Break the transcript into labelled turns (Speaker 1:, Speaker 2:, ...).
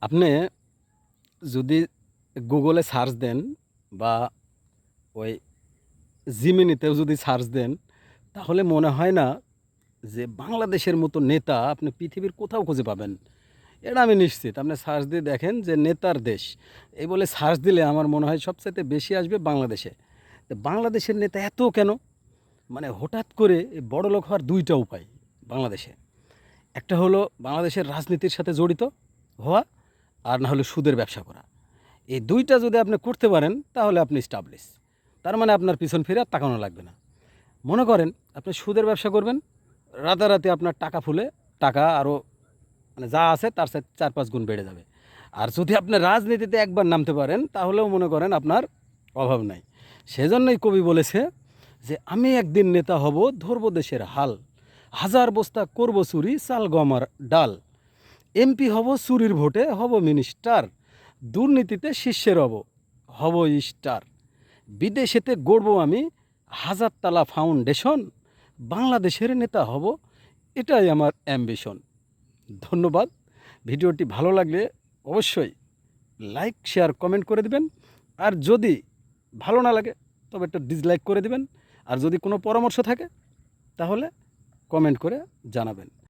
Speaker 1: আপনি যদি গুগলে সার্চ দেন বা ওই জিমিনিতেও যদি সার্চ দেন, তাহলে মনে হয় না যে বাংলাদেশের মতো নেতা আপনি পৃথিবীর কোথাও খুঁজে পাবেন। এটা আমি নিশ্চিত। আপনি সার্চ দিয়ে দেখেন যে নেতার দেশ। এই বলে সার্চ দিলে আমার মনে হয় সবচাইতে বেশি আসবে বাংলাদেশে। তো বাংলাদেশের নেতা এত কেন? মানে হঠাৎ করে এই বড়লোক হওয়ার ২ টা উপায় বাংলাদেশে। একটা হলো বাংলাদেশের রাজনীতির সাথে জড়িত হওয়া, আর না হলে সুদের ব্যবসা করা। এই ২ টা যদি আপনি করতে পারেন তাহলে আপনি এস্টাবলিশ। তার মানে আপনার পিছন ফিরে আর তাকানো লাগবে না। মনে করেন আপনি সুদের ব্যবসা করবেন, রাতারাতি আপনার টাকা ফুলে টাকা আরও মানে যা আছে তার সাথে ৪-৫ গুণ বেড়ে যাবে। আর যদি আপনি রাজনীতিতে একবার নামতে পারেন তাহলেও মনে করেন আপনার অভাব নাই। সেজন্যই কবি বলেছে যে, "আমি একদিন নেতা হব, ধরব দেশের হাল। হাজার বস্তা করব চুরি, চাল গম আর ডাল। এমপি হব চুরির ভোটে, হব মিনিস্টার। দুর্নীতিতে শীর্ষে রব, হব স্টার। বিদেশেতে গড়ব আমি হাজারতলা ফাউন্ডেশন। বাংলাদেশের নেতা হব, এটাই আমার অ্যাম্বিশন।" ধন্যবাদ। ভিডিওটি ভালো লাগলে অবশ্যই লাইক, শেয়ার, কমেন্ট করে দিবেন। আর যদি ভালো না লাগে তবে একটা ডিসলাইক করে দিবেন। আর যদি কোনো পরামর্শ থাকে তাহলে কমেন্ট করে জানাবেন।